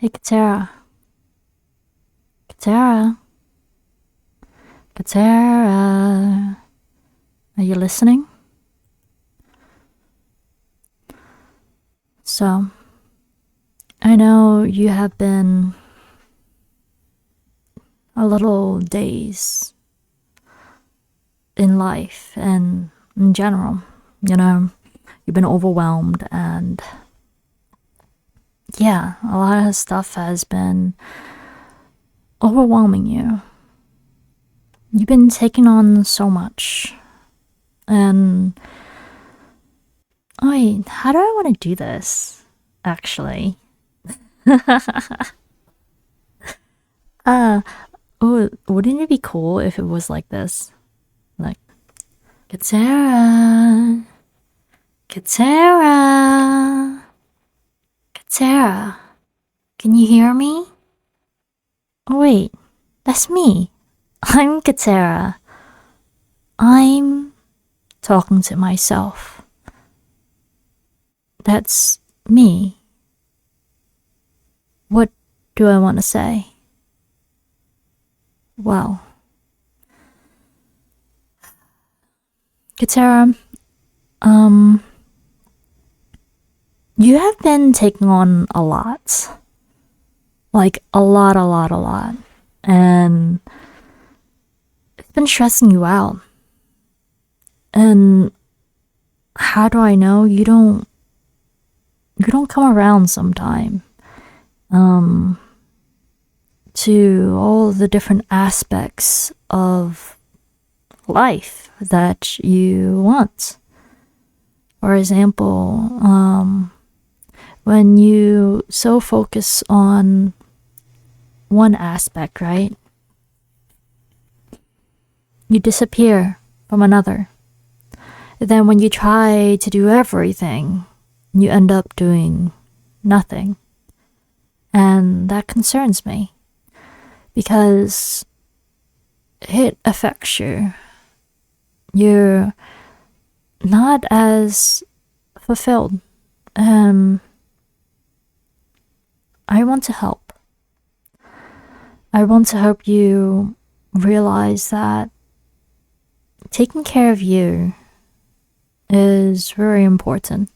Hey, Katerra. Katerra. Katerra. Are you listening? So, I know you have been a little dazed in life and in general. You know, you've been overwhelmed and yeah, a lot of stuff has been overwhelming you. You've been taking on so much. And wait, how do I want to do this? Actually. Wouldn't it be cool if it was like this? Like, Katerra. Katerra. Katerra. Can you hear me? Oh, wait. That's me. I'm Katerra. I'm talking to myself. That's me. What do I want to say? Well, Katerra, you have been taking on a lot. Like, a lot. And it's been stressing you out. And how do I know? You don't come around sometime. To all the different aspects of life that you want. For example, when you so focus on one aspect, right? You disappear from another. Then when you try to do everything, you end up doing nothing. And that concerns me because it affects you. You're not as fulfilled. I want to help. I want to help you realize that taking care of you is very important.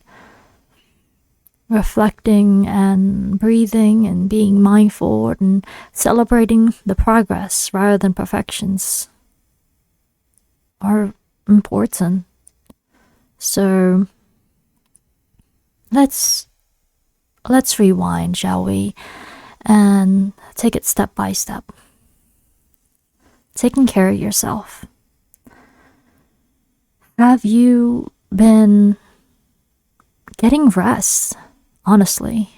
Reflecting and breathing and being mindful and celebrating the progress rather than perfections are important. So let's rewind, shall we? And take it step by step. Taking care of yourself. Have you been getting rest? Honestly,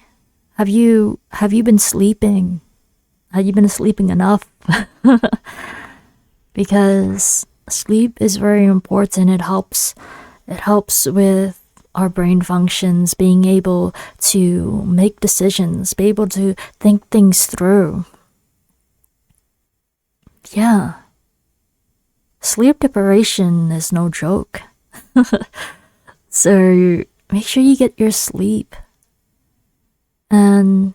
have you been sleeping? Have you been sleeping enough? Because sleep is very important. It helps with our brain functions, being able to make decisions, be able to think things through. Yeah. Sleep deprivation is no joke. So make sure you get your sleep. And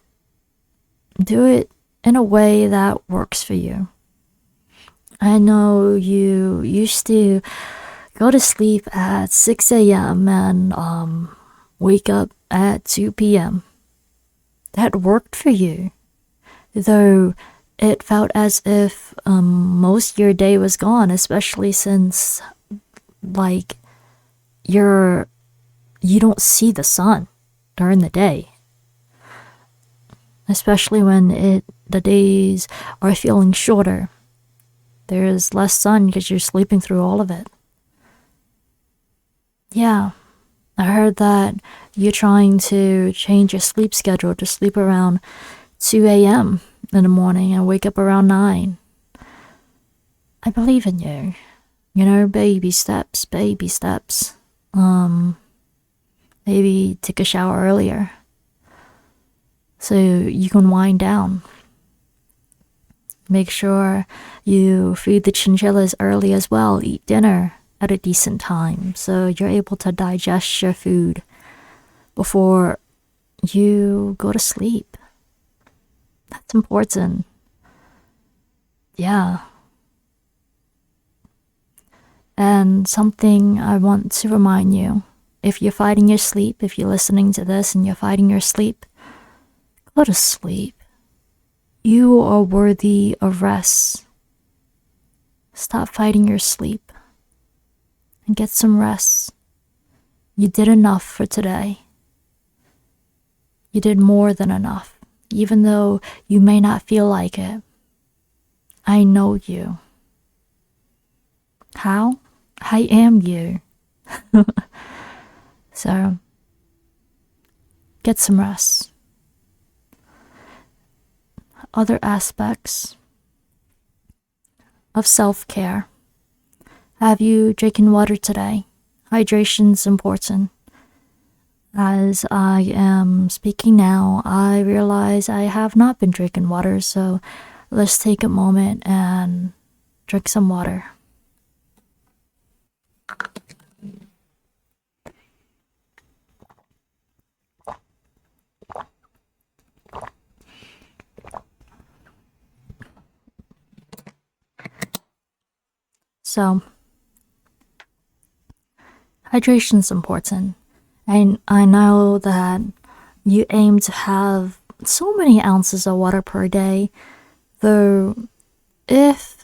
do it in a way that works for you. I know you used to go to sleep at 6 a.m. and wake up at 2 p.m. That worked for you. Though it felt as if most of your day was gone, especially since like you don't see the sun during the day. Especially when the days are feeling shorter. There's less sun because you're sleeping through all of it. Yeah, I heard that you're trying to change your sleep schedule to sleep around 2 a.m. in the morning and wake up around 9. I believe in you. You know, baby steps. Maybe take a shower earlier, so you can wind down. Make sure you feed the chinchillas early as well. Eat dinner at a decent time so you're able to digest your food before you go to sleep. That's important. Yeah. And something I want to remind you, if you're fighting your sleep, if you're listening to this and you're fighting your sleep, go to sleep. You are worthy of rest. Stop fighting your sleep and get some rest. You did enough for today. You did more than enough, even though you may not feel like it. I know you. How? I am you. So, get some rest. Other aspects of self-care. Have you drinking water today? Hydration's important. As I am speaking now, I realize I have not been drinking water, so let's take a moment and drink some water. So, hydration's important. And I know that you aim to have so many ounces of water per day, though if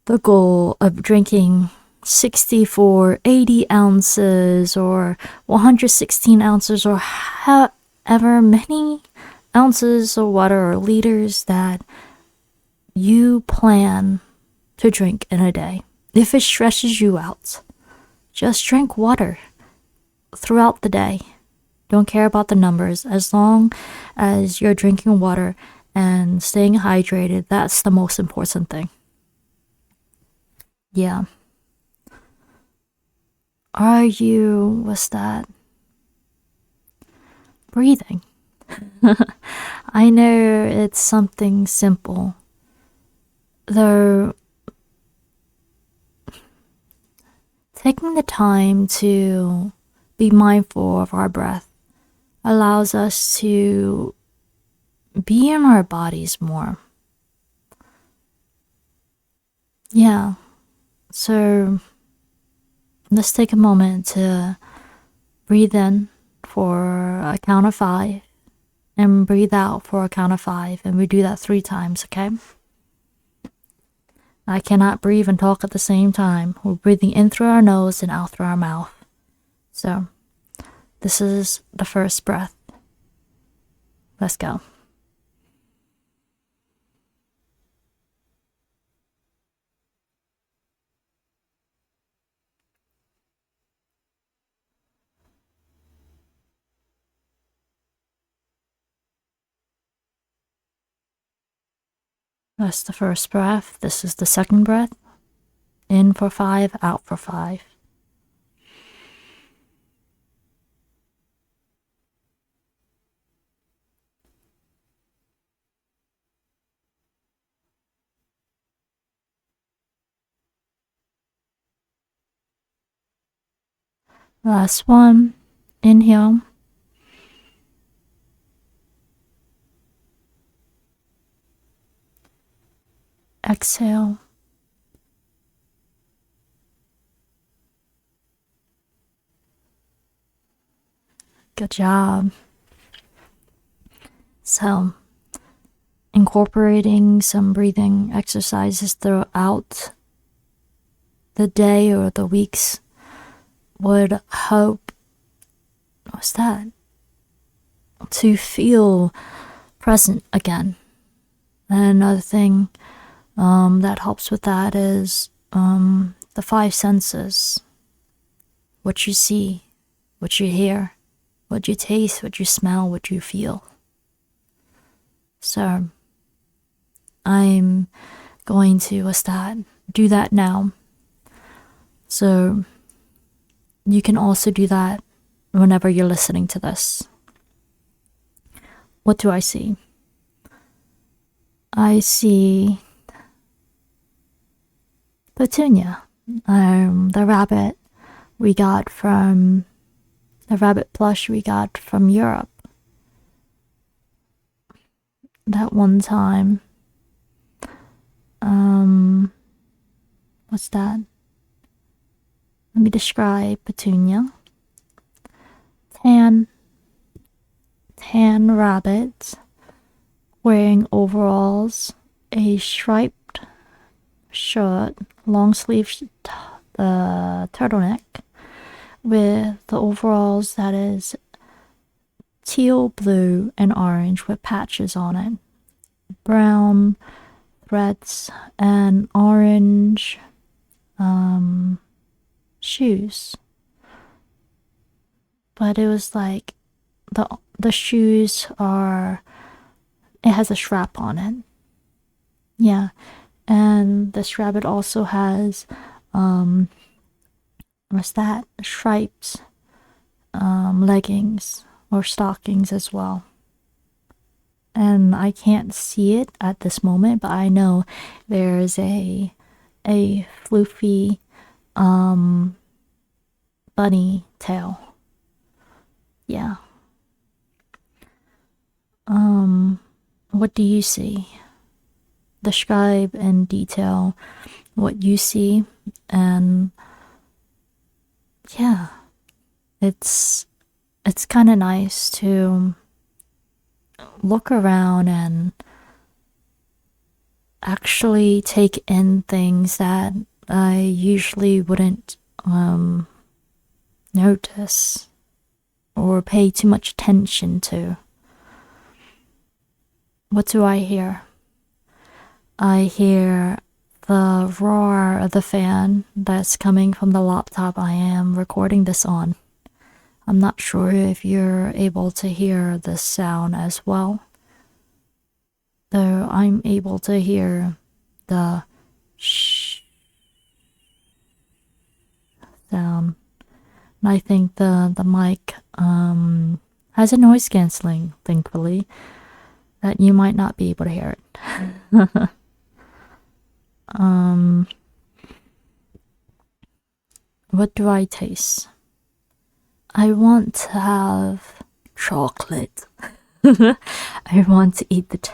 the goal of drinking 64, 80 ounces or 116 ounces or however many ounces of water or liters that you plan to drink in a day, if it stresses you out, just drink water throughout the day. Don't care about the numbers. As long as you're drinking water and staying hydrated, that's the most important thing. Yeah. What's that? Breathing. I know it's something simple, though taking the time to be mindful of our breath allows us to be in our bodies more. Yeah. So let's take a moment to breathe in for a count of 5 and breathe out for a count of 5, and we do that 3 times, okay? I cannot breathe and talk at the same time. We're breathing in through our nose and out through our mouth. So, this is the first breath. Let's go. That's the first breath. This is the second breath. In for 5, out for 5. Last one. Inhale. Exhale. Good job. So, incorporating some breathing exercises throughout the day or the weeks would help, to feel present again. And another thing that helps with that is the 5 senses. What you see, what you hear, what you taste, what you smell, what you feel. So I'm going to do that now. So you can also do that whenever you're listening to this. What do I see? I see Petunia, the rabbit plush we got from Europe. that one time. What's that? Let me describe Petunia. Tan rabbit wearing overalls, a striped shirt, long sleeve turtleneck with the overalls that is teal blue and orange with patches on it, brown threads, and orange shoes. But it was like the shoes are, it has a strap on it. Yeah. And this rabbit also has what's that? Striped leggings or stockings as well. And I can't see it at this moment, but I know there's a floofy bunny tail. Yeah. What do you see? Describe in detail what you see, and yeah, it's kind of nice to look around and actually take in things that I usually wouldn't notice or pay too much attention to. What do I hear? I hear the roar of the fan that's coming from the laptop I am recording this on. I'm not sure if you're able to hear this sound as well, though I'm able to hear the shh sound. And I think the mic has a noise canceling, thankfully, that you might not be able to hear it. What do I taste? I want to have chocolate. I want to eat the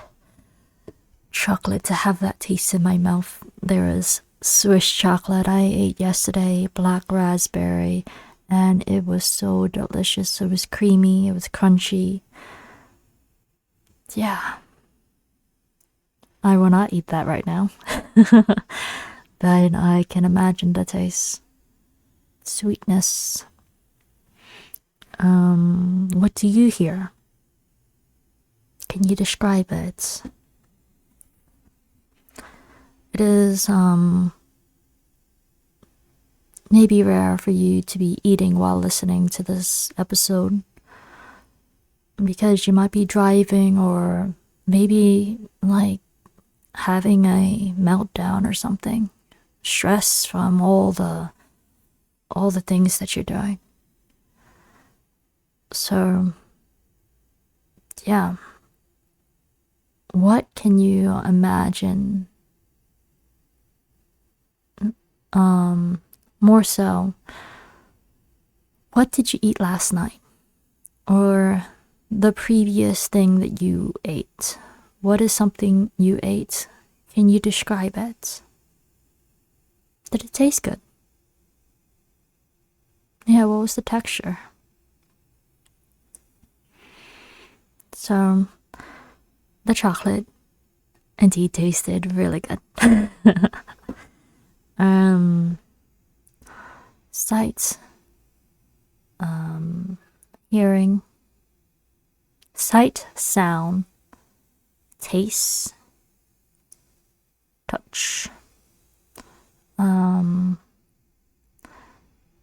chocolate, to have that taste in my mouth. There is Swiss chocolate I ate yesterday, black raspberry, and it was so delicious. It was creamy, it was crunchy. Yeah. I will not eat that right now. But I can imagine the taste. Sweetness. What do you hear? Can you describe it? It is maybe rare for you to be eating while listening to this episode, because you might be driving or maybe like having a meltdown or something, stress from all the things that you're doing. So yeah, what can you imagine more so, what did you eat last night, or the previous thing that you ate? What is something you ate? Can you describe it? Did it taste good? Yeah, what was the texture? So, the chocolate indeed tasted really good. Sight, hearing, sight, sound, taste, touch.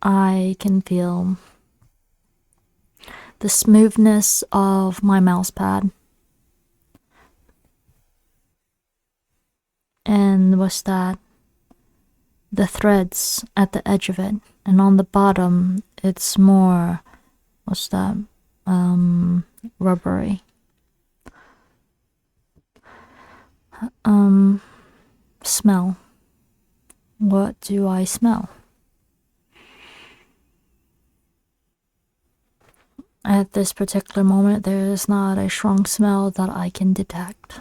I can feel the smoothness of my mouse pad. And what's that? The threads at the edge of it. And on the bottom, it's more, what's that? Rubbery. Smell. What do I smell? at this particular moment, there is not a strong smell that I can detect.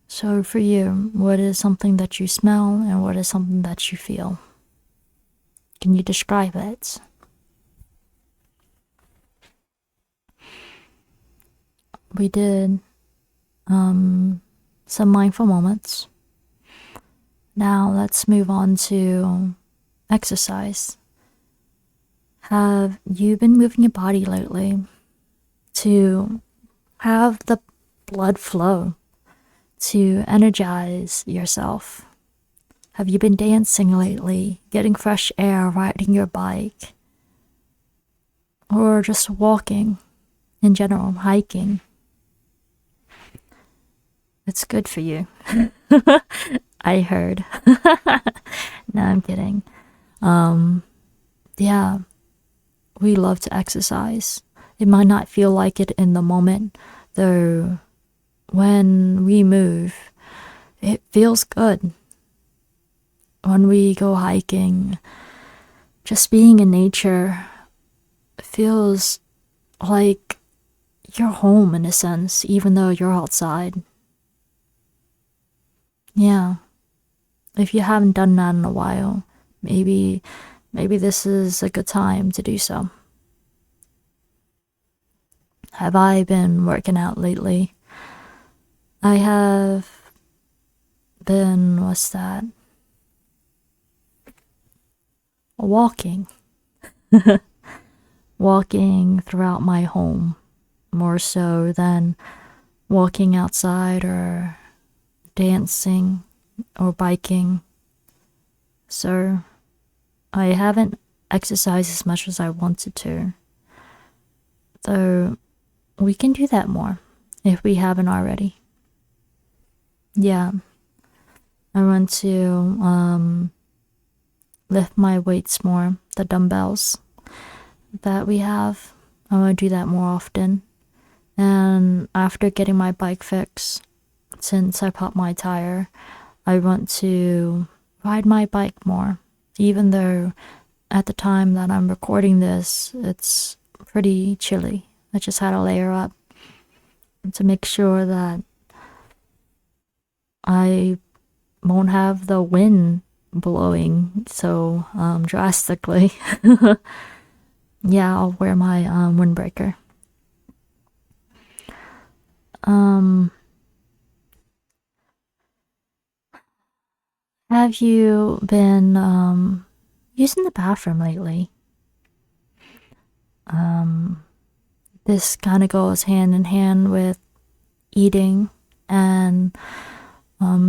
So for you, what is something that you smell and what is something that you feel? Can you describe it? We did some mindful moments. Now let's move on to exercise. Have you been moving your body lately to have the blood flow, to energize yourself? Have you been dancing lately, getting fresh air, riding your bike, or just walking in general, hiking? It's good for you. I heard. No, I'm kidding. Yeah, we love to exercise. It might not feel like it in the moment, though when we move, it feels good. When we go hiking, just being in nature feels like you're home in a sense, even though you're outside. Yeah. If you haven't done that in a while, maybe this is a good time to do so. Have I been working out lately? I have been, what's that? Walking. Walking throughout my home, more so than walking outside or dancing or biking. So I haven't exercised as much as I wanted to, though we can do that more if we haven't already. Yeah, I want to lift my weights more, the dumbbells that we have. I want to do that more often. And after getting my bike fixed, since I popped my tire, I want to ride my bike more, even though at the time that I'm recording this, it's pretty chilly. I just had to layer up to make sure that I won't have the wind blowing so drastically. Yeah, I'll wear my windbreaker. Have you been using the bathroom lately? This kind of goes hand in hand with eating and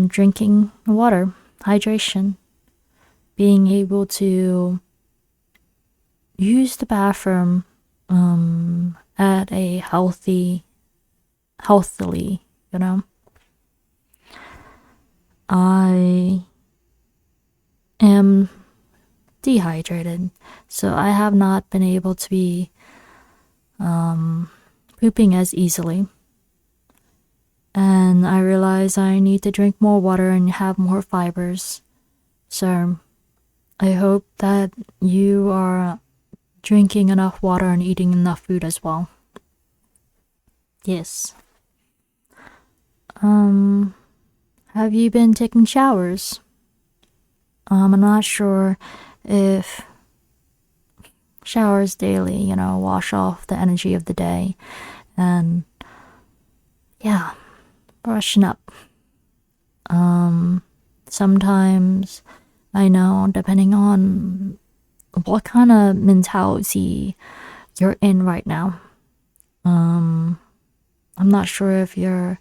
drinking water, hydration, being able to use the bathroom at a healthily, you know. I am dehydrated, so I have not been able to be pooping as easily. And I realize I need to drink more water and have more fibers. So I hope that you are drinking enough water and eating enough food as well. Yes. Have you been taking showers? I'm not sure if showers daily, wash off the energy of the day. And yeah, brushing up. Sometimes I know, depending on what kind of mentality you're in right now. I'm not sure if you're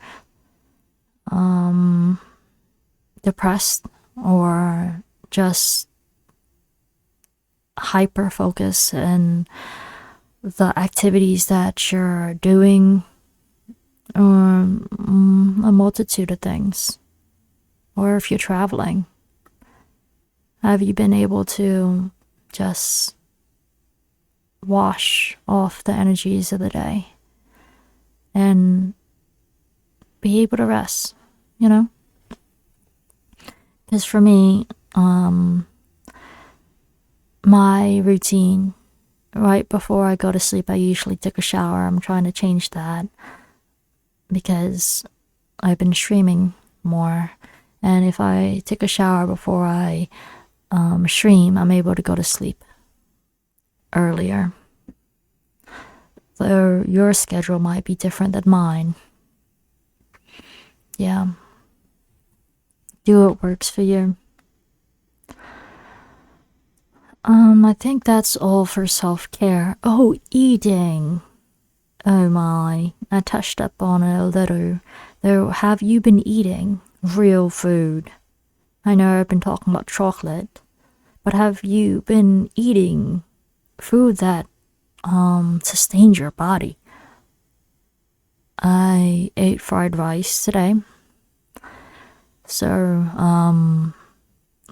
depressed or just hyper focus in the activities that you're doing, or a multitude of things. Or if you're traveling, have you been able to just wash off the energies of the day and be able to rest, Because for me, my routine right before I go to sleep, I usually take a shower. I'm trying to change that because I've been streaming more. And if I take a shower before I stream, I'm able to go to sleep earlier. Though your schedule might be different than mine. Yeah. Do what works for you. I think that's all for self-care. Oh, eating. Oh my, I touched up on it a little. Though, have you been eating real food? I know I've been talking about chocolate, but have you been eating food that sustains your body? I ate fried rice today. So, I'm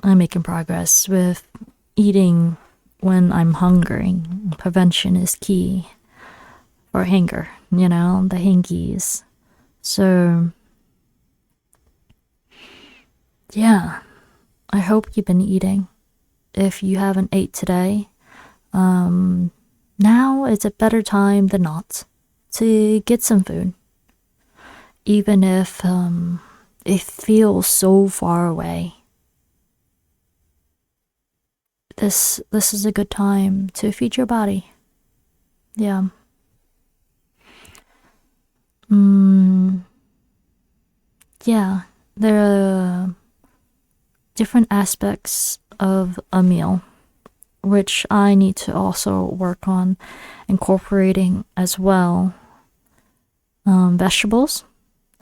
making progress with eating when I'm hungry. Prevention is key for hunger, the hangies. So, yeah, I hope you've been eating. If you haven't ate today, now is a better time than not to get some food. Even if it feels so far away. This is a good time to feed your body. Yeah. Yeah, there are different aspects of a meal which I need to also work on incorporating as well. Vegetables.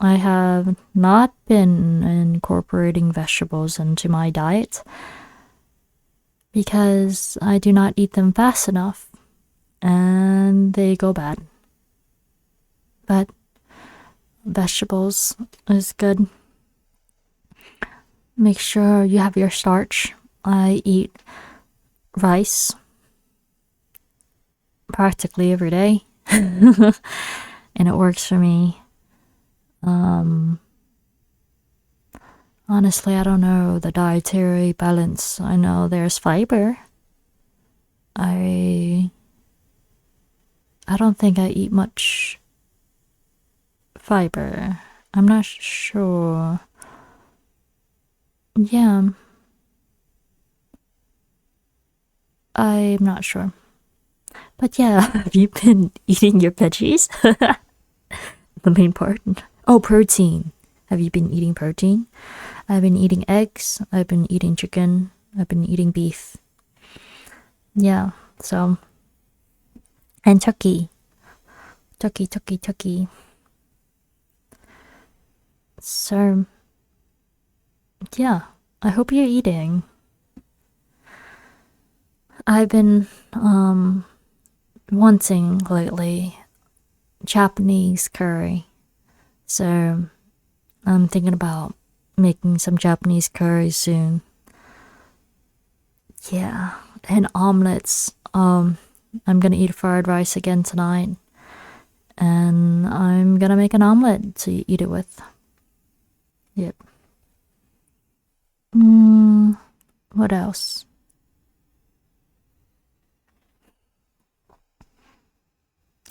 I have not been incorporating vegetables into my diet because I do not eat them fast enough and they go bad. But vegetables is good. Make sure you have your starch. I eat rice practically every day and it works for me. Honestly, I don't know the dietary balance. I know there's fiber. I don't think I eat much fiber. I'm not sure. Yeah. I'm not sure. But yeah, have you been eating your veggies? The main part. Oh, protein. Have you been eating protein? I've been eating eggs. I've been eating chicken. I've been eating beef. Yeah, so. And turkey. Turkey. So, yeah, I hope you're eating. I've been wanting lately Japanese curry. So, I'm thinking about making some Japanese curry soon. Yeah, and omelets. I'm gonna eat fried rice again tonight. And I'm gonna make an omelet to eat it with. Yep. What else?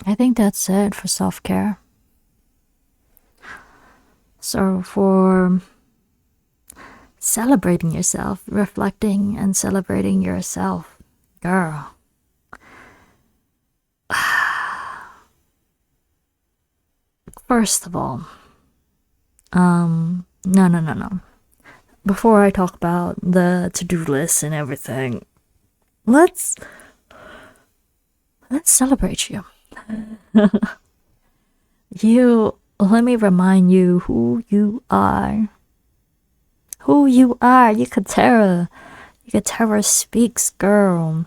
I think that's it for self-care. So for celebrating yourself, reflecting and celebrating yourself, girl. First of all, no. Before I talk about the to-do list and everything, let's celebrate you. Let me remind you who you are. Who you are, you Katerra. You Katerra speaks, girl.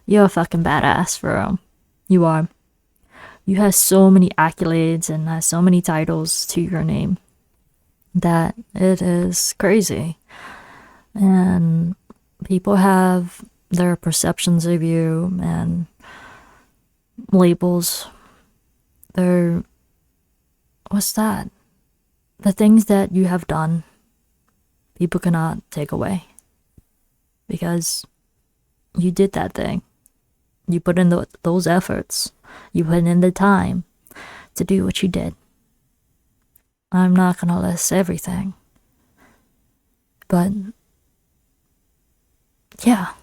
You're a fucking badass, bro. You are. You have so many accolades and has so many titles to your name that it is crazy. And people have their perceptions of you and labels. What's that? The things that you have done, people cannot take away because you did that thing. You put in those efforts. You put in the time to do what you did. I'm not gonna list everything. But yeah.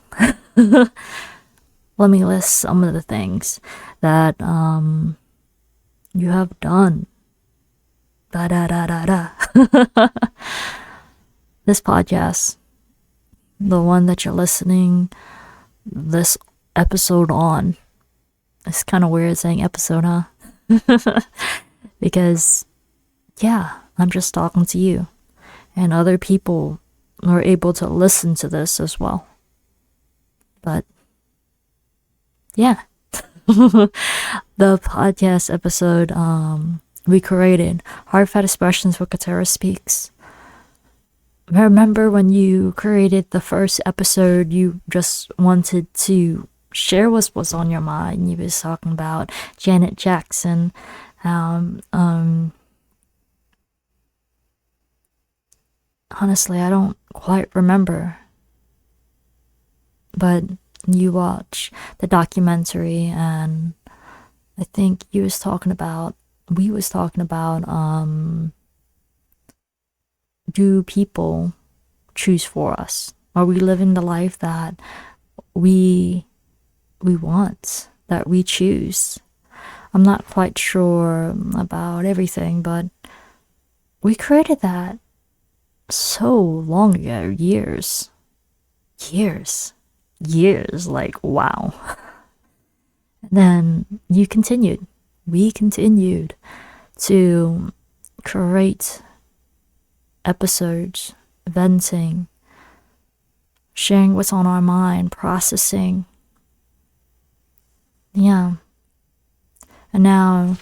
Let me list some of the things that you have done. Da da da da da. This podcast, the one that you're listening this episode on. It's kind of weird saying episode, huh? Because, yeah, I'm just talking to you. And other people are able to listen to this as well. But, yeah. The podcast episode we created, Heartfelt Expressions with Katerra Speaks. I remember when you created the first episode, you just wanted to share what was on your mind. You was talking about Janet Jackson. Honestly, I don't quite remember. But you watch the documentary, and I think we was talking about, do people choose for us? Are we living the life that we want, that we choose? I'm not quite sure about everything, but we created that so long ago, years, like wow. Then we continued to create episodes, venting, sharing what's on our mind, processing. Yeah. And now,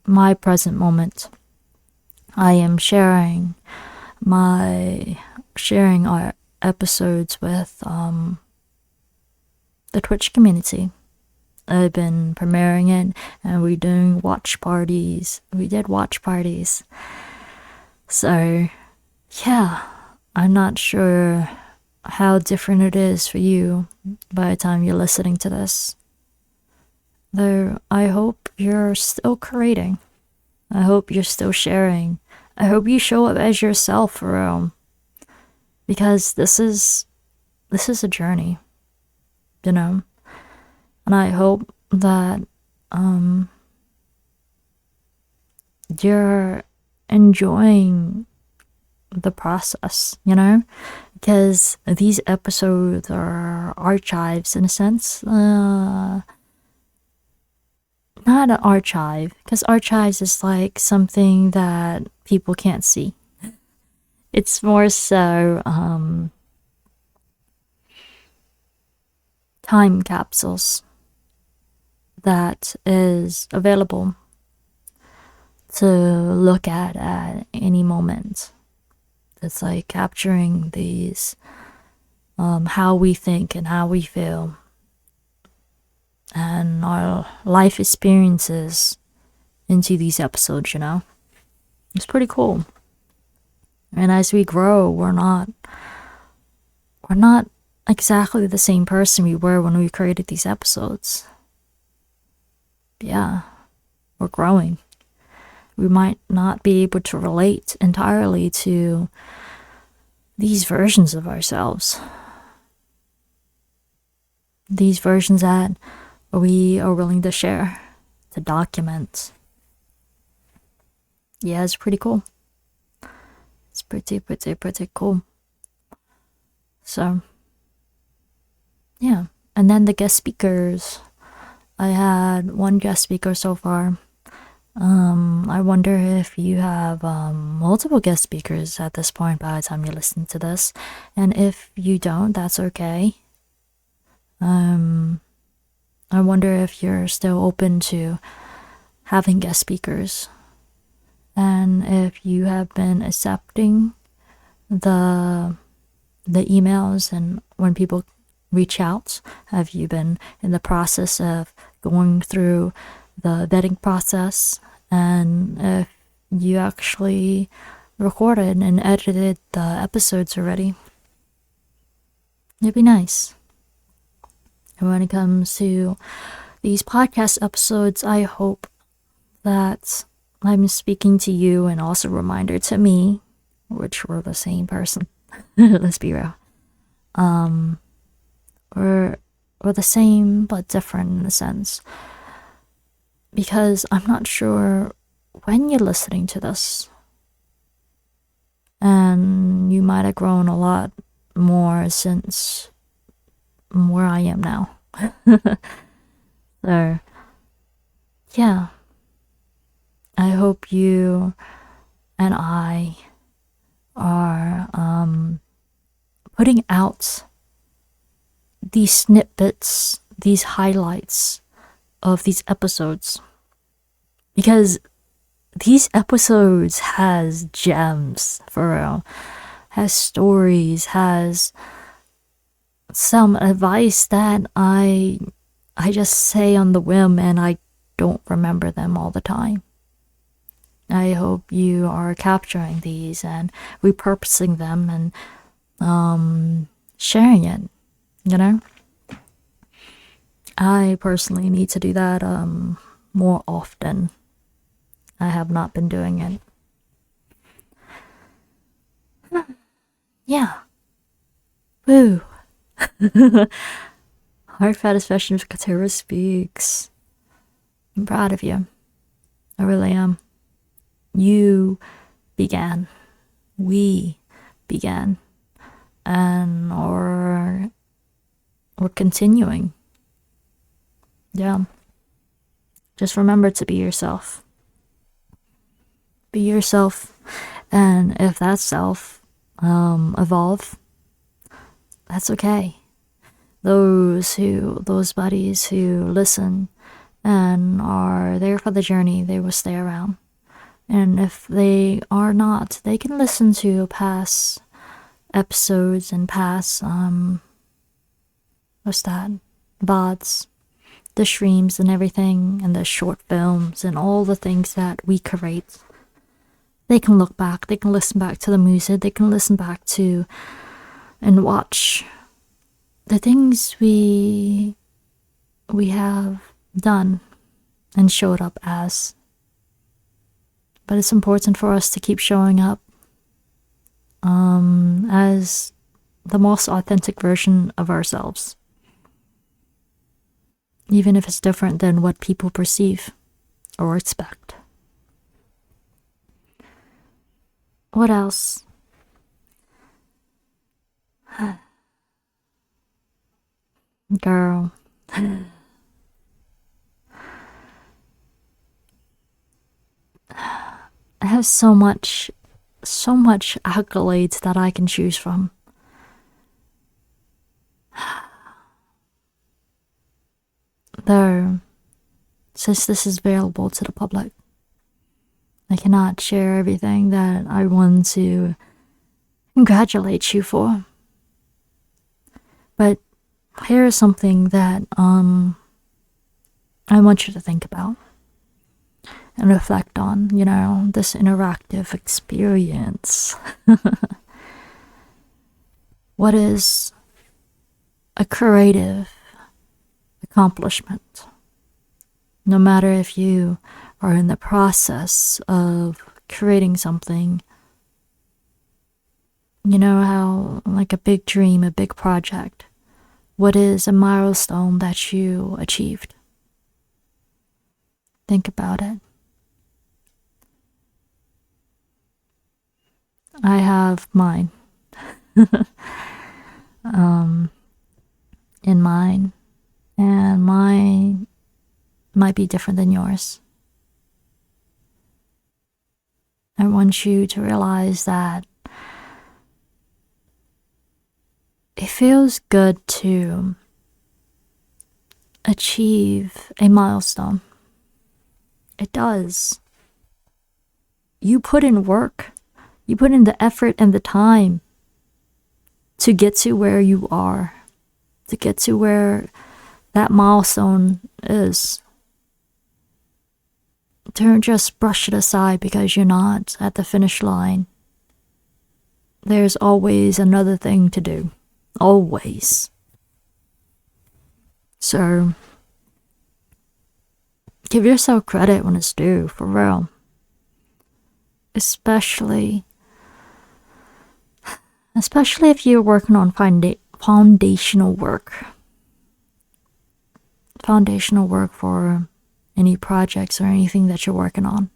my present moment, I am sharing our episodes with the Twitch community. I've been premiering it, and we're doing watch parties. We did watch parties. So, yeah, I'm not sure how different it is for you by the time you're listening to this. Though I hope you're still creating. I hope you're still sharing. I hope you show up as yourself for real. Because this is a journey, you know? And I hope that you're enjoying the process, you know? Because these episodes are archives in a sense. Not an archive, because archives is like something that people can't see. It's more so time capsules that is available to look at any moment. It's like capturing these how we think and how we feel and our life experiences into these episodes, you know? It's pretty cool. And as we grow, we're not exactly the same person we were when we created these episodes. Yeah, we're growing. We might not be able to relate entirely to these versions of ourselves. These versions that we are willing to share, to document. Yeah, it's pretty cool. It's pretty cool. So, yeah. And then the guest speakers. I had one guest speaker so far. I wonder if you have multiple guest speakers at this point by the time you listen to this. And if you don't, that's okay. I wonder if you're still open to having guest speakers. And if you have been accepting the emails and when people reach out, have you been in the process of going through the vetting process, and if you actually recorded and edited the episodes already? It'd be nice. And when it comes to these podcast episodes, I hope that I'm speaking to you and also a reminder to me, which we're the same person. Let's be real. We're the same but different in a sense. Because I'm not sure when you're listening to this. And you might have grown a lot more since where I am now. So, yeah. I hope you and I are putting out these snippets, these highlights of these episodes, because these episodes has gems, for real, has stories, has some advice that I just say on the whim and I don't remember them all the time. I hope you are capturing these and repurposing them and sharing it, you know? I personally need to do that more often. I have not been doing it. Yeah. Woo. Heartfelt expression of Katerra speaks. I'm proud of you. I really am. You began. We began. And we're continuing. Yeah. Just remember to be yourself. Be yourself. And if that self evolve, that's okay. Those buddies who listen and are there for the journey, they will stay around. And if they are not, they can listen to past episodes and past VODs, the streams and everything, and the short films and all the things that we create. They can look back, they can listen back to the music, they can listen back to and watch the things we have done and showed up as. But it's important for us to keep showing up as the most authentic version of ourselves, even if it's different than what people perceive or expect. What else? Girl. I have so much accolades that I can choose from. Though, since this is available to the public, I cannot share everything that I want to congratulate you for. But here is something that I want you to think about and reflect on, this interactive experience. What is a creative accomplishment? No matter if you are in the process of creating something, you know how, like a big dream, a big project, what is a milestone that you achieved? Think about it. I have mine. In mine, and mine might be different than yours. I want you to realize that it feels good to achieve a milestone. It does. You put in work. You put in the effort and the time to get to where you are, to get to where that milestone is. Don't just brush it aside because you're not at the finish line. There's always another thing to do. Always. So give yourself credit when it's due, for real. Especially if you're working on foundational work. Foundational work for any projects or anything that you're working on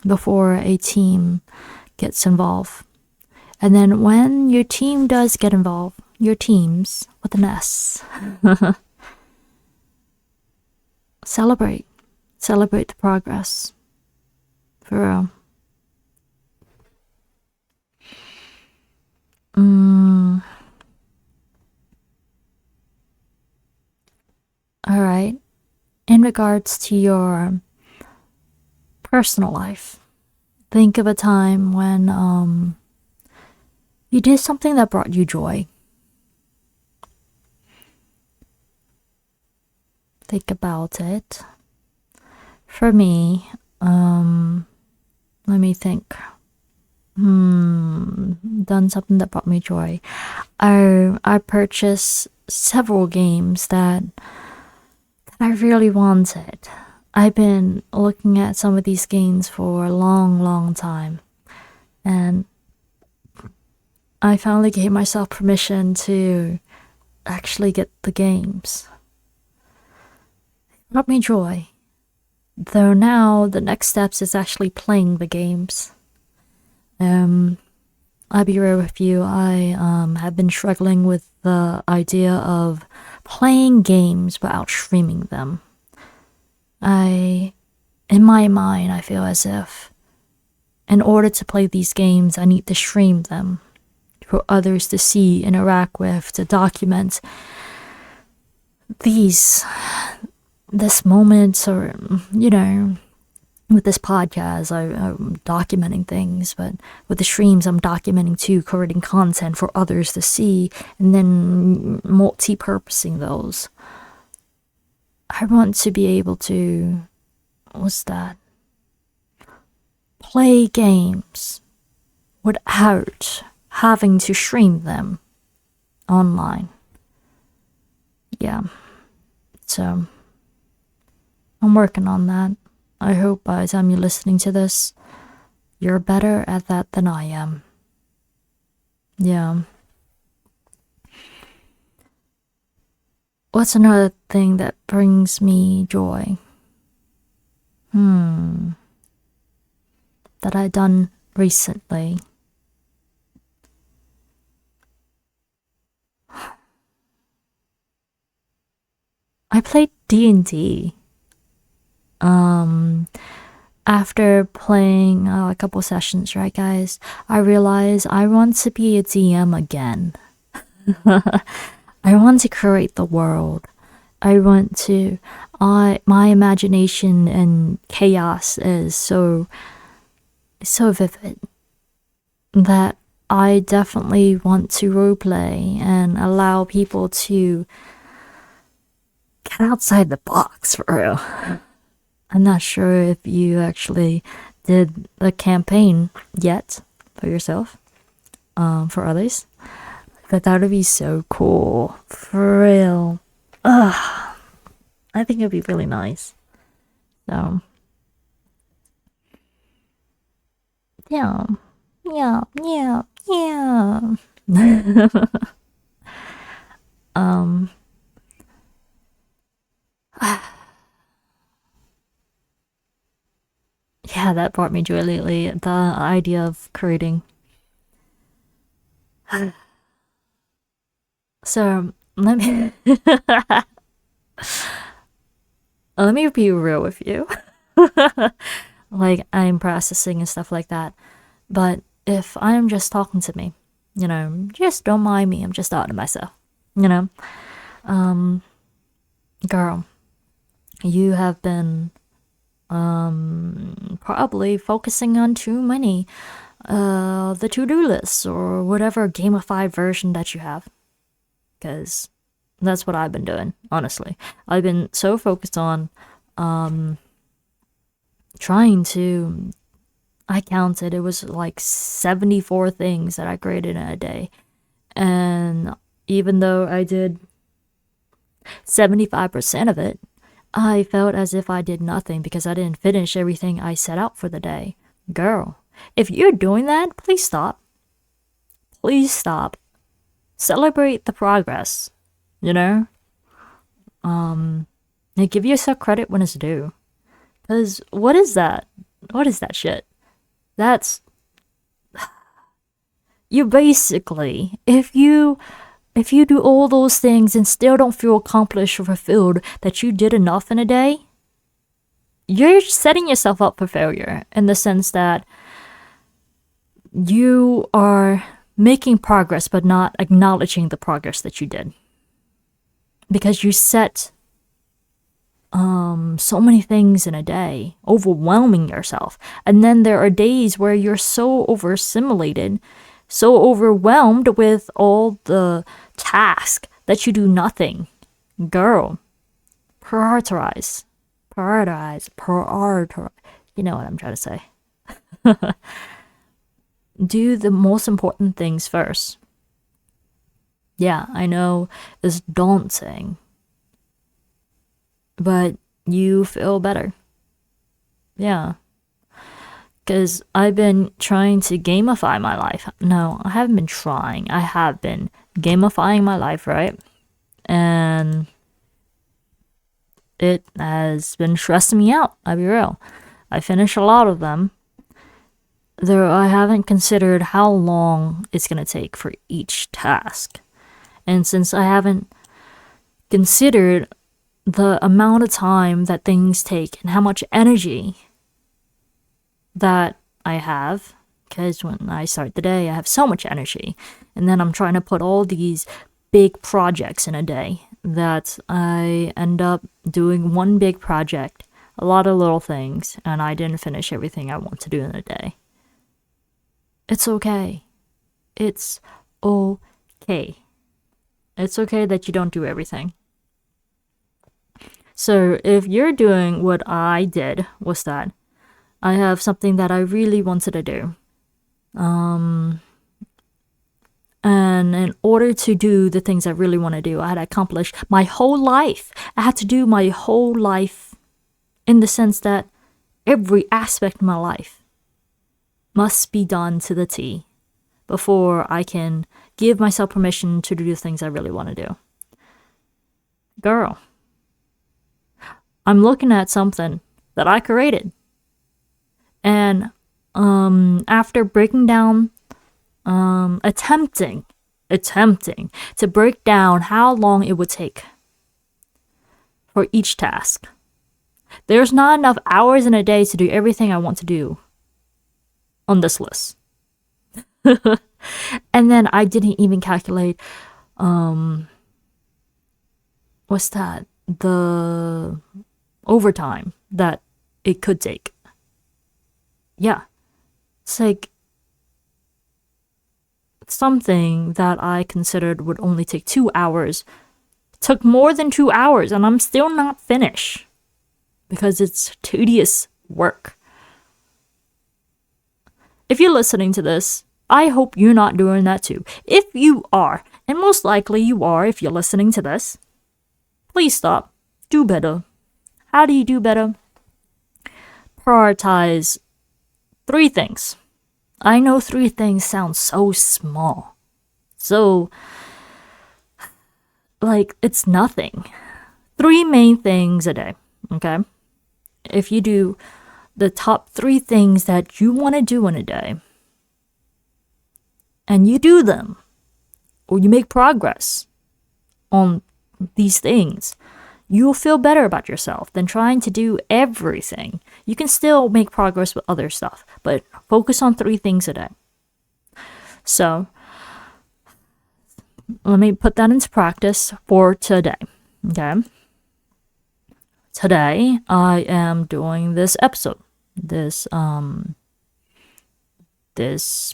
before a team gets involved. And then when your team does get involved, your teams with an S, celebrate the progress, for real. All right. In regards to your personal life, think of a time when you did something that brought you joy. Think about it. For me, let me think. Done something that brought me joy. I purchased several games that I really wanted. I've been looking at some of these games for a long, long time, and I finally gave myself permission to actually get the games. It brought me joy. Though now the next steps is actually playing the games. I'll be real with you. I have been struggling with the idea of playing games without streaming them. In my mind, I feel as if in order to play these games, I need to stream them for others to see, interact with, to document this moment, or with this podcast, I'm documenting things, but with the streams, I'm documenting too, creating content for others to see, and then multi-purposing those. I want to be able to, play games without having to stream them online. Yeah. So, I'm working on that. I hope by the time you're listening to this, you're better at that than I am. Yeah. What's another thing that brings me joy? That I done recently. I played D&D. After playing a couple sessions, right, guys, I realized I want to be a DM again. I want to create the world. I want to. My imagination and chaos is so vivid that I definitely want to roleplay and allow people to get outside the box, for real. I'm not sure if you actually did the campaign yet for yourself, for others, but that would be so cool, for real. I think it'd be really nice. So, yeah. Yeah, that brought me joy lately. The idea of creating. So let me let me be real with you. Like, I'm processing and stuff like that. But if I'm just talking to me, just don't mind me. I'm just talking to myself. Girl, you have been probably focusing on too many the to-do lists or whatever gamified version that you have, because that's what I've been doing. Honestly, I've been so focused on trying to, I counted, it was like 74 things that I graded in a day, and even though I did 75% of it, I felt as if I did nothing because I didn't finish everything I set out for the day. Girl, if you're doing that, please stop. Please stop. Celebrate the progress, you know? And give yourself credit when it's due. Because what is that? What is that shit? That's... You basically, if you do all those things and still don't feel accomplished or fulfilled that you did enough in a day, you're setting yourself up for failure in the sense that you are making progress but not acknowledging the progress that you did. Because you set so many things in a day, overwhelming yourself. And then there are days where you're so overstimulated, so overwhelmed with all the tasks that you do nothing. Girl, prioritize. You know what I'm trying to say. Do the most important things first. Yeah, I know it's daunting, but you feel better. Yeah. Because I've been trying to gamify my life. No, I haven't been trying. I have been gamifying my life, right? And it has been stressing me out, I'll be real. I finished a lot of them. Though I haven't considered how long it's going to take for each task. And since I haven't considered the amount of time that things take and how much energy that I have, because when I start the day, I have so much energy. And then I'm trying to put all these big projects in a day that I end up doing one big project, a lot of little things, and I didn't finish everything I want to do in a day. It's okay. It's okay. It's okay that you don't do everything. So if you're doing what I did, was that I have something that I really wanted to do. And in order to do the things I really want to do, I had to accomplish my whole life. I had to do my whole life in the sense that every aspect of my life must be done to the T before I can give myself permission to do the things I really want to do. Girl, I'm looking at something that I created. And after breaking down, attempting to break down how long it would take for each task. There's not enough hours in a day to do everything I want to do on this list. And then I didn't even calculate, what's that? The overtime that it could take. Yeah. It's like something that I considered would only take 2 hours. It took more than 2 hours and I'm still not finished because it's tedious work. If you're listening to this, I hope you're not doing that too. If you are, and most likely you are if you're listening to this, please stop. Do better. How do you do better? Prioritize 3 things. I know 3 things sound so small. So, like, it's nothing. 3 main things a day, okay? If you do the top 3 things that you want to do in a day, and you do them, or you make progress on these things, you'll feel better about yourself than trying to do everything. You can still make progress with other stuff, but focus on 3 things a day. So, let me put that into practice for today, okay? Today, I am doing this episode, this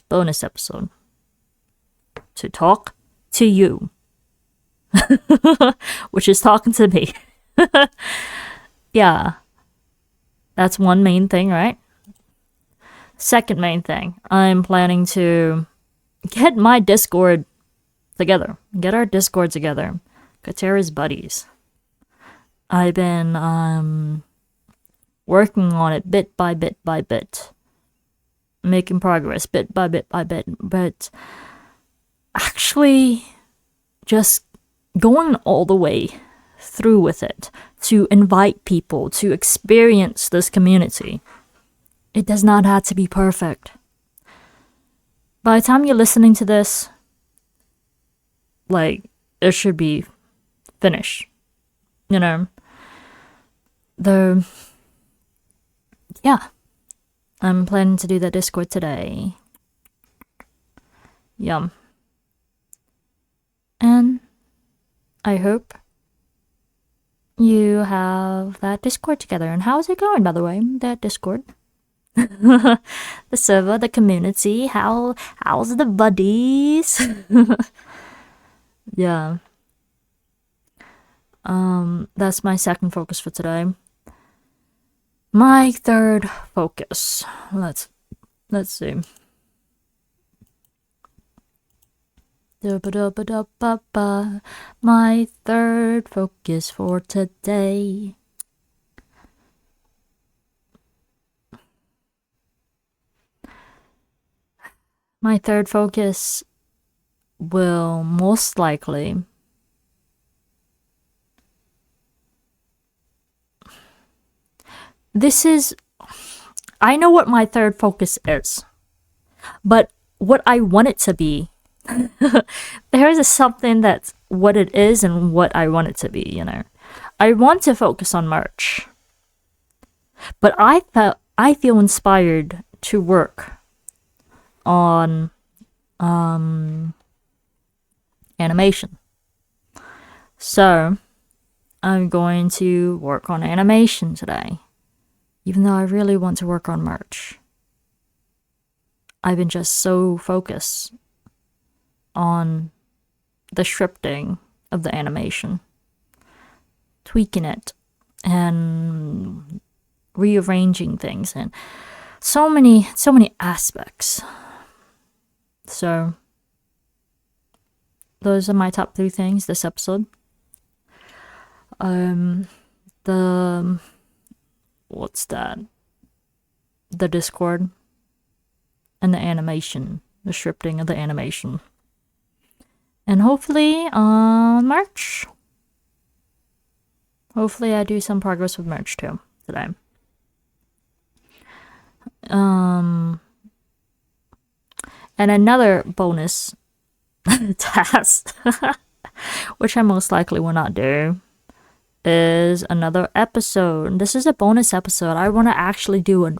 bonus episode, to talk to you. Which is talking to me. Yeah. That's one main thing, right? Second main thing, I'm planning to get our Discord together. Katerra's buddies. I've been working on it bit by bit by bit, making progress bit by bit by bit, but actually just going all the way through with it to invite people to experience this community. It does not have to be perfect. By the time you're listening to this, like, it should be finished. You know? Yeah. I'm planning to do that Discord today. Yum. And I hope you have that Discord together. And how's it going, by the way, that Discord? The server, the community, how's the buddies? Yeah. That's my second focus for today. My third focus. Let's see. My third focus for today. My third focus will most likely I know what my third focus is, but what I want it to be, there is something that's what it is and what I want it to be, you know. I want to focus on merch, but I feel inspired to work on animation. So I'm going to work on animation today, even though I really want to work on merch. I've been just so focused on the scripting of the animation, tweaking it and rearranging things, and so many aspects. So those are my top 3 things this episode. What's that? The Discord and the animation, the scripting of the animation. And hopefully merch. Hopefully I do some progress with merch too today. And another bonus task, which I most likely will not do, is another episode. This is a bonus episode. I want to actually do an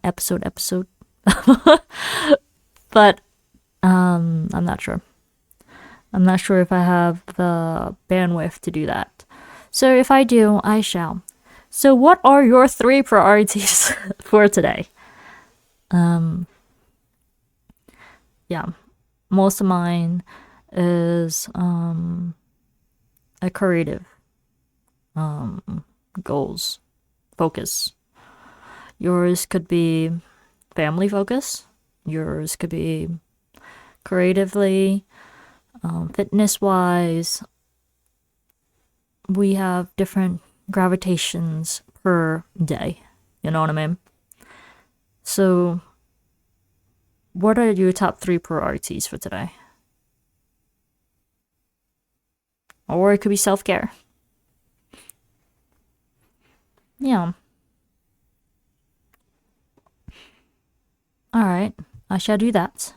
episode. But I'm not sure. I'm not sure if I have the bandwidth to do that. So if I do, I shall. So what are your 3 priorities for today? Yeah, most of mine is a creative goals focus. Yours could be family focus. Yours could be creatively, fitness wise. We have different gravitations per day. You know what I mean? So what are your top 3 priorities for today? Or it could be self-care. Yeah. Alright. I shall do that.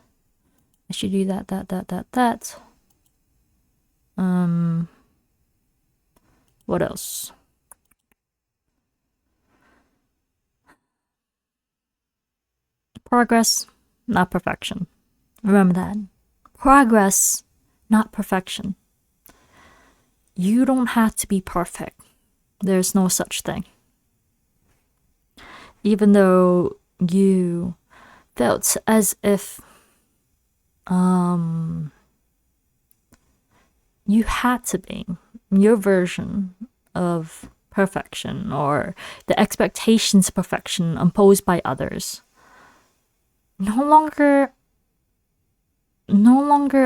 I should do that. What else? Progress, not perfection. Remember that. Progress, not perfection. You don't have to be perfect. There's no such thing. Even though you felt as if you had to be your version of perfection, or the expectations of perfection imposed by others, no longer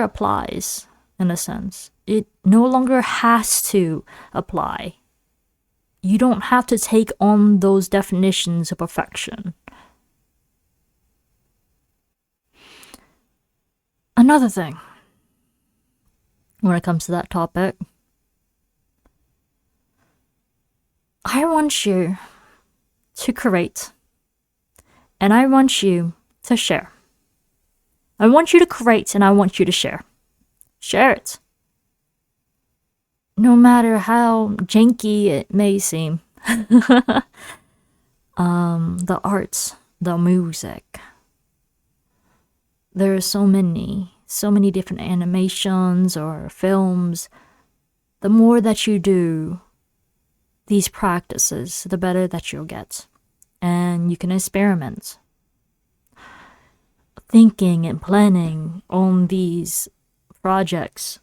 applies, in a sense. It no longer has to apply. You don't have to take on those definitions of perfection. Another thing, when it comes to that topic, I want you to create, and I want you to share. I want you to create, and I want you to share. Share it. No matter how janky it may seem. The arts, the music. There are so many different animations or films. The more that you do these practices, the better that you'll get. And you can experiment. Thinking and planning on these projects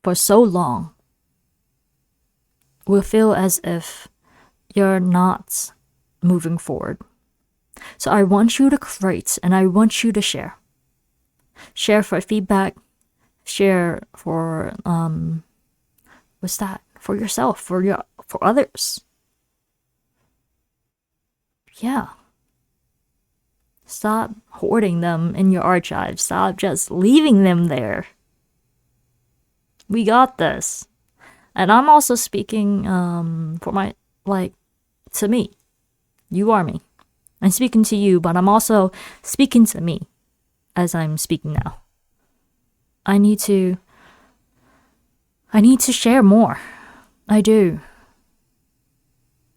for so long will feel as if you're not moving forward. So I want you to create, and I want you to share. Share for feedback. Share for what's that? For yourself, for others. Yeah. Stop hoarding them in your archives. Stop just leaving them there. We got this. And I'm also speaking for my, to me. You are me. I'm speaking to you, but I'm also speaking to me as I'm speaking now. I need to share more. I do.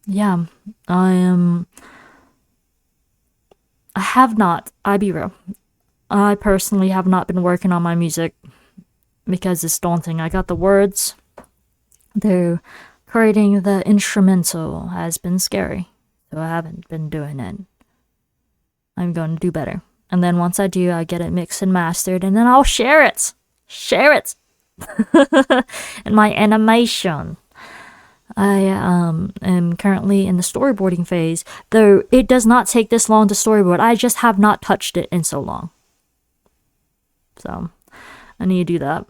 Yeah, I have not, I be real. I personally have not been working on my music because it's daunting. I got the words, though creating the instrumental has been scary, so I haven't been doing it. I'm going to do better. And then once I do, I get it mixed and mastered, and then I'll share it. Share it. In my animation. I am currently in the storyboarding phase, though it does not take this long to storyboard. I just have not touched it in so long. So, I need to do that.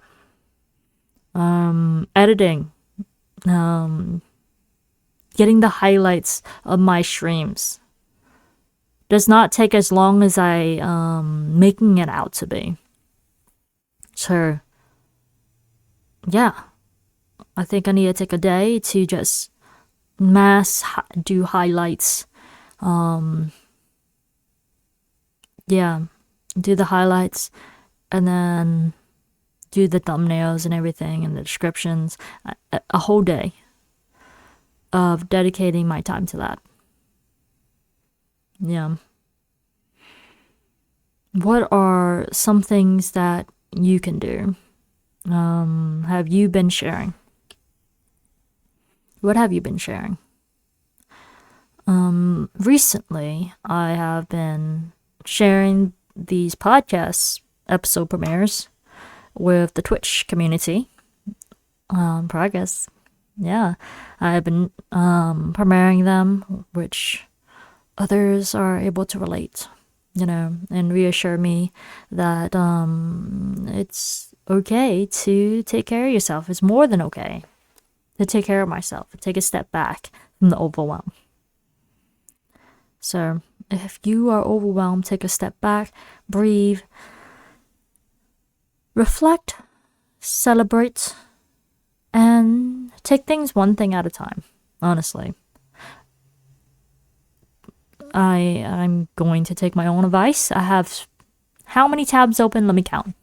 Editing. Getting the highlights of my streams does not take as long as I making it out to be. So, yeah. I think I need to take a day to just do highlights. Yeah, do the highlights and then do the thumbnails and everything and the descriptions. A whole day of dedicating my time to that. Yeah. What are some things that you can do? Have you been sharing? What have you been sharing? Recently, I have been sharing these podcast episode premieres with the Twitch community. Progress. Yeah. I've been premiering them, which others are able to relate, and reassure me that it's okay to take care of yourself. It's more than okay to take care of myself, take a step back from the overwhelm. So if you are overwhelmed, take a step back, breathe, reflect, celebrate, and take things one thing at a time, honestly. I'm going to take my own advice. I have how many tabs open? Let me count.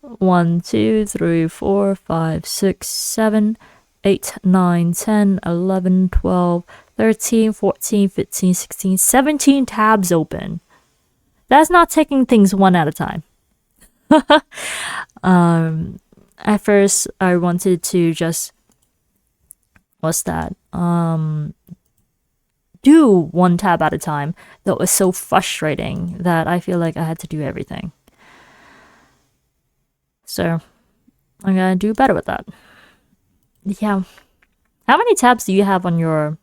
1, 2, 3, 4, 5, 6, 7, 8, 9, 10, 11, 12, 13, 14, 15, 16, 17 tabs open. That's not taking things one at a time. At first, I wanted to just, do one tab at a time. That was so frustrating that I feel like I had to do everything. So, I'm gonna do better with that. Yeah. How many tabs do you have on your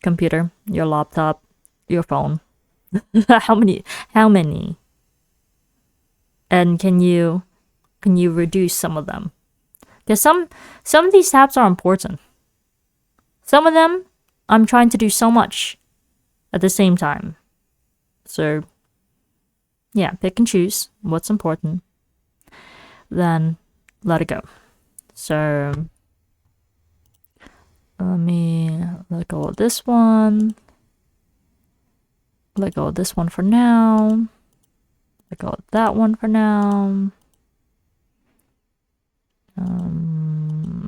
computer, your laptop, your phone? How many? And can you can you reduce some of them? Because some of these tabs are important. Some of them, I'm trying to do so much at the same time. So, yeah, pick and choose what's important. Then let it go. So, let me let go of this one. Let go of this one for now. Let go of that one for now.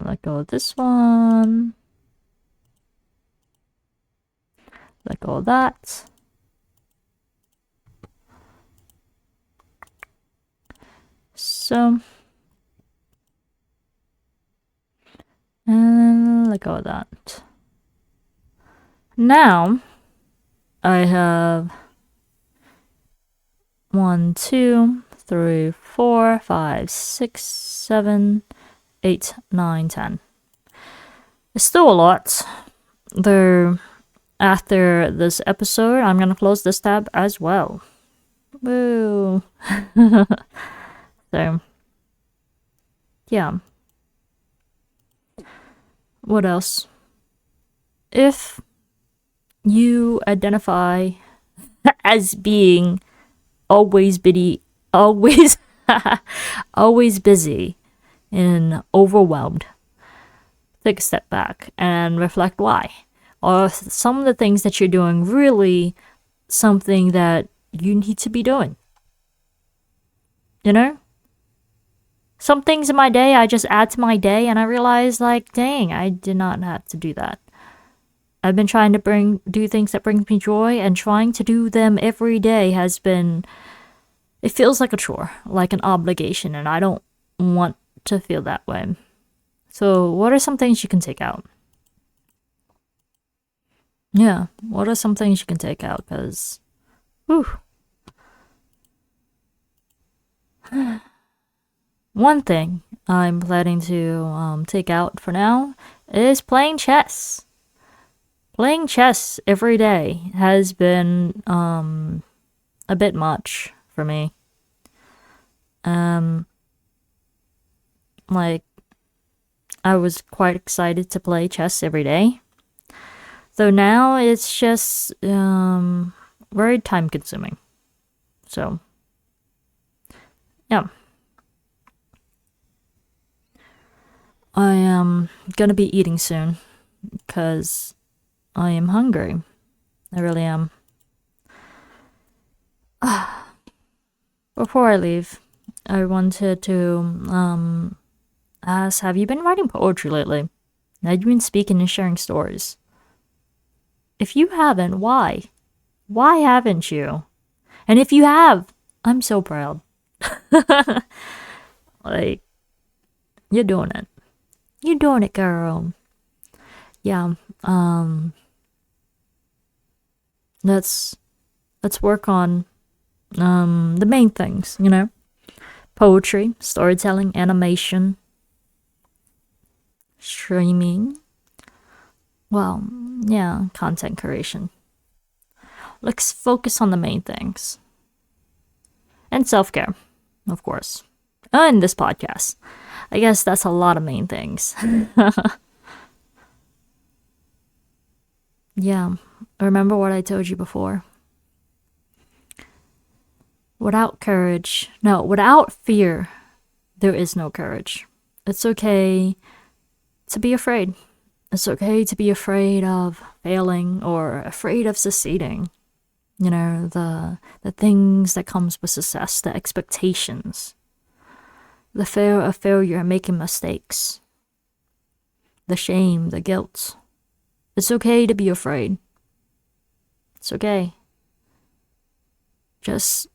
Let go of this one. Let go of that. So, and let go of that. Now, I have 1, 2, 3, 4, 5, 6, 7, 8, 9, 10. It's still a lot. Though, after this episode, I'm gonna close this tab as well. Woo! So, yeah. What else? If you identify as being always always busy and overwhelmed, take a step back and reflect why. Or some of the things that you're doing really something that you need to be doing. You know? Some things in my day I just add to my day and I realize, like, dang, I did not have to do that. I've been trying to do things that bring me joy, and trying to do them every day has been, it feels like a chore, like an obligation, and I don't want to feel that way. So what are some things you can take out? Yeah, what are some things you can take out? Because, whew. One thing I'm planning to take out for now is playing chess. Playing chess every day has been a bit much for me. Like, I was quite excited to play chess every day. Though now it's just very time consuming. So, yeah. I am gonna be eating soon because I am hungry. I really am. Before I leave, I wanted to ask, have you been writing poetry lately? Have you been speaking and sharing stories? If you haven't, why? Why haven't you? And if you have, I'm so proud. Like, you're doing it. You're doing it, girl. Yeah, let's work on the main things, you know? Poetry, storytelling, animation, streaming. Well, yeah, content creation. Let's focus on the main things. And self-care, of course. And this podcast. I guess that's a lot of main things. Yeah, remember what I told you before. Without fear, there is no courage. It's okay to be afraid. It's okay to be afraid of failing or afraid of succeeding. You know, the things that comes with success, the expectations, the fear of failure and making mistakes, the shame, the guilt. It's okay to be afraid. It's okay. Just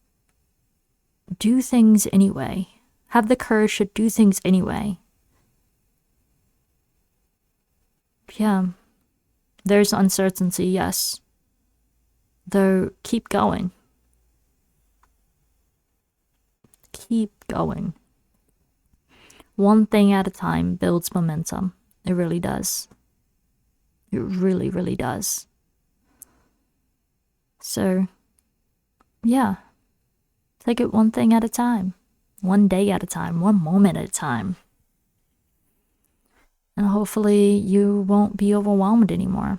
do things anyway. Have the courage to do things anyway. Yeah. There's uncertainty, yes. Though, keep going. Keep going. One thing at a time builds momentum. It really does. It really, really does. So, yeah. Take it one thing at a time. one day at a time, one moment at a time. And hopefully you won't be overwhelmed anymore.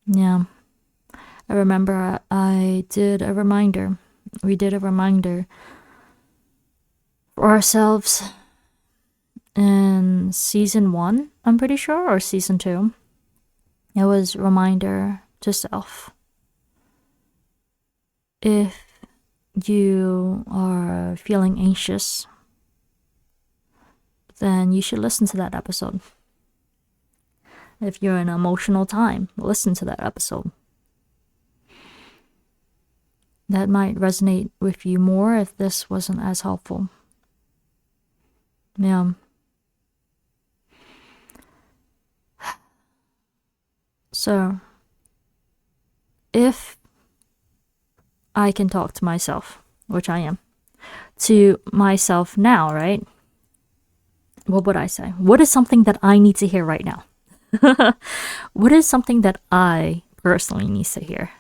Yeah. I remember I did a reminder. We did a reminder for ourselves in season 1, I'm pretty sure, or season 2. It was reminder to self. If you are feeling anxious, then you should listen to that episode. If you're in an emotional time, listen to that episode. That might resonate with you more if this wasn't as helpful. Yeah. So, if I can talk to myself, which I am, to myself now, right? What would I say? What is something that I need to hear right now? What is something that I personally need to hear?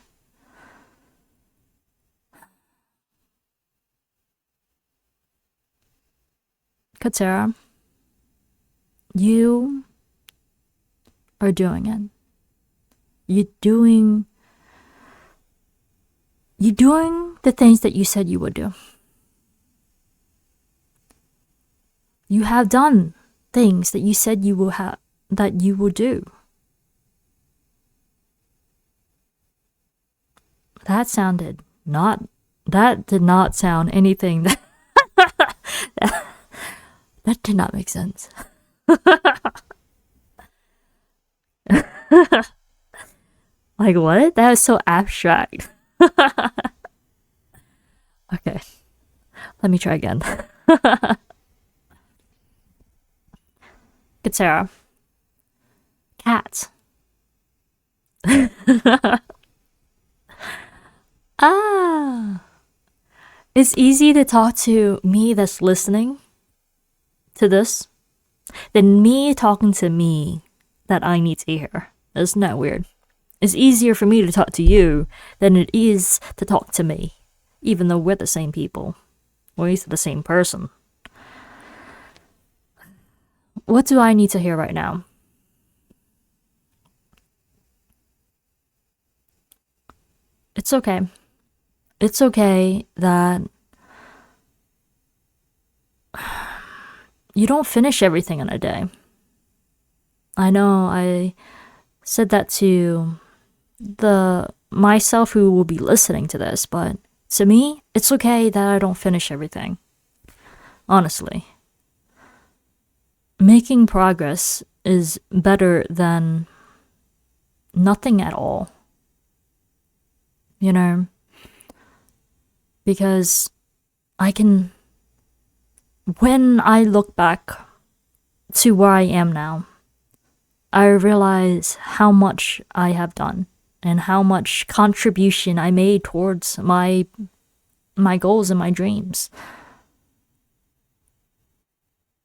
Katerra, you are doing it. You're doing the things that you said you would do. You have done things that you said you will that you will do. That did not sound anything that that did not make sense. Like what? That was so abstract. Okay. Let me try again. Katerra. Cat. Ah. It's easy to talk to me that's listening to this than me talking to me that I need to hear. Isn't that weird? It's easier for me to talk to you than it is to talk to me, even though we're the same people. Or at least the same person. What do I need to hear right now? It's okay. It's okay that you don't finish everything in a day. I know I said that to the myself who will be listening to this, but to me, it's okay that I don't finish everything. Honestly. Making progress is better than nothing at all. You know? Because when I look back to where I am now, I realize how much I have done and how much contribution I made towards my goals and my dreams.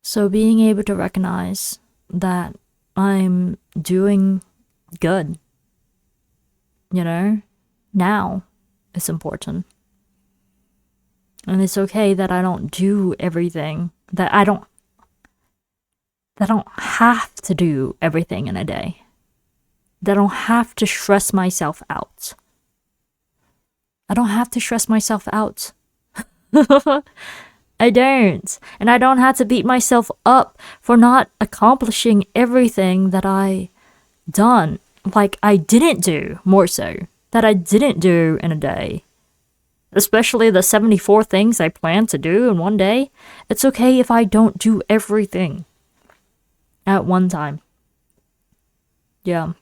So being able to recognize that I'm doing good, you know, now it's important. And it's okay that I don't do everything, that I don't have to do everything in a day. That I don't have to stress myself out. I don't have to stress myself out. I don't. And I don't have to beat myself up for not accomplishing everything that I done. Like I didn't do, more so. That I didn't do in a day. Especially the 74 things I plan to do in one day. It's okay if I don't do everything at one time. Yeah.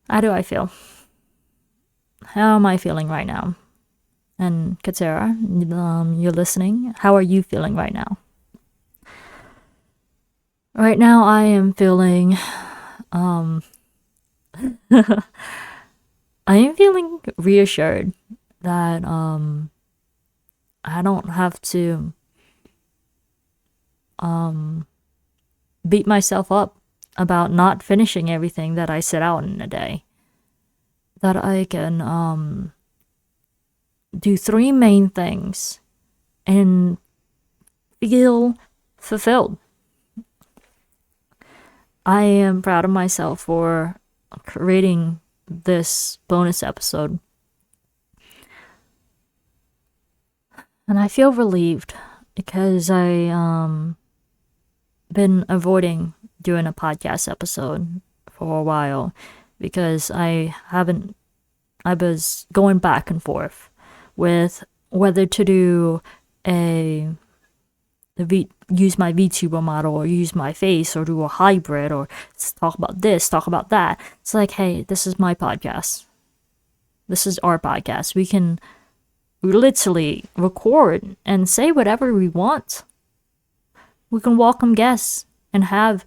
How do I feel? How am I feeling right now? And Katerra, you're listening. How are you feeling right now? Right now, I am feeling, I am feeling reassured that I don't have to beat myself up about not finishing everything that I set out in a day. That I can do 3 main things and feel fulfilled. I am proud of myself for creating this bonus episode. And I feel relieved because I been avoiding doing a podcast episode for a while because I was going back and forth with whether to do use my VTuber model or use my face or do a hybrid or talk about this, talk about that. It's like, hey, this is my podcast. This is our podcast. We can literally record and say whatever we want. We can welcome guests and have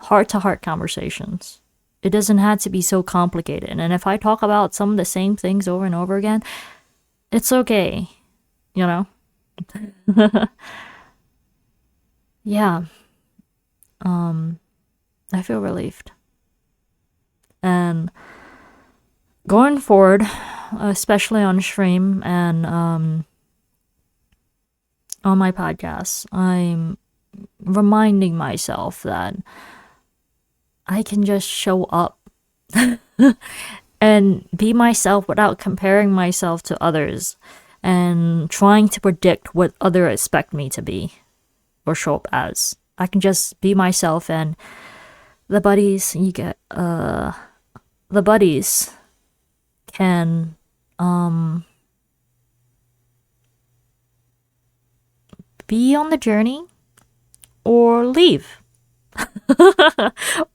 heart-to-heart conversations. It doesn't have to be so complicated. And if I talk about some of the same things over and over again, it's okay. You know? Yeah. I feel relieved. And going forward, especially on stream and on my podcast, I'm reminding myself that I can just show up and be myself without comparing myself to others and trying to predict what others expect me to be or show up as. I can just be myself, and the buddies can be on the journey or leave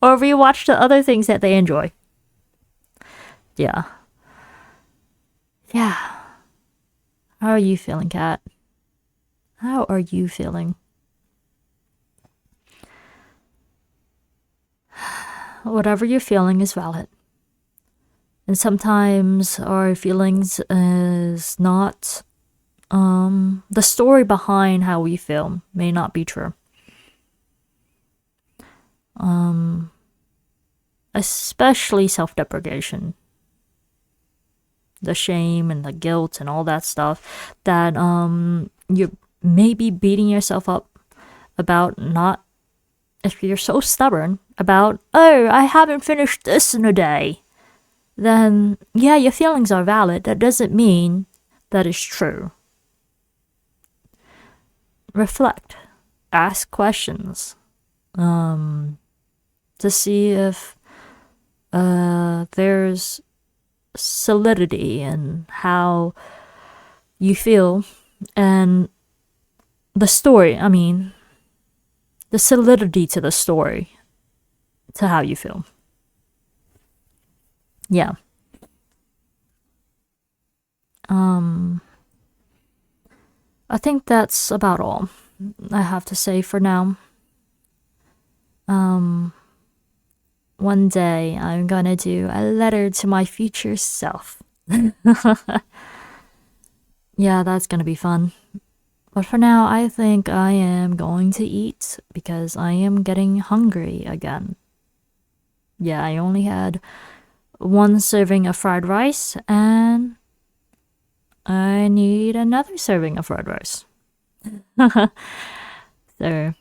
or rewatch the other things that they enjoy. Yeah. How are you feeling, Kat? How are you feeling? Whatever you're feeling is valid. And sometimes our feelings is not the story behind how we feel may not be true. Especially self-deprecation, the shame and the guilt and all that stuff that you may be beating yourself up about. Not if you're so stubborn about, oh, I haven't finished this in a day, then yeah, your feelings are valid. That doesn't mean that is true. Reflect, ask questions to see if there's solidity in how you feel and the story. I mean, the solidity to the story to how you feel. Yeah. I think that's about all I have to say for now. One day I'm gonna do a letter to my future self. Yeah, that's gonna be fun. But for now, I think I am going to eat because I am getting hungry again. Yeah, I only had 1 serving of fried rice and I need another serving of fried rice. So,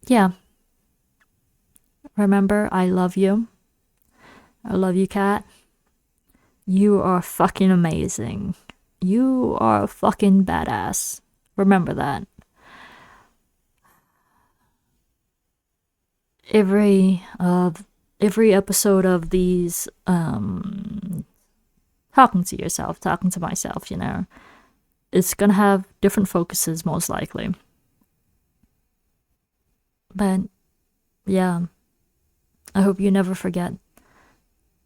yeah. Remember, I love you. I love you, Kat. You are fucking amazing. You are a fucking badass. Remember that. Every episode of these talking to yourself, talking to myself, it's gonna have different focuses most likely. But yeah, I hope you never forget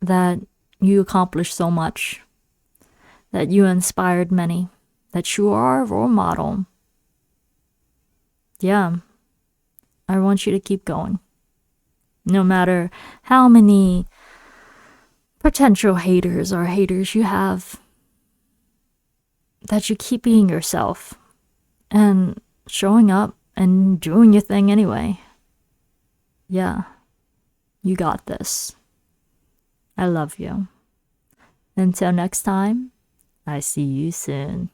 that you accomplished so much, that you inspired many, that you are a role model. Yeah, I want you to keep going. No matter how many potential haters or haters you have, that you keep being yourself and showing up and doing your thing anyway. Yeah, you got this. I love you. Until next time, I see you soon.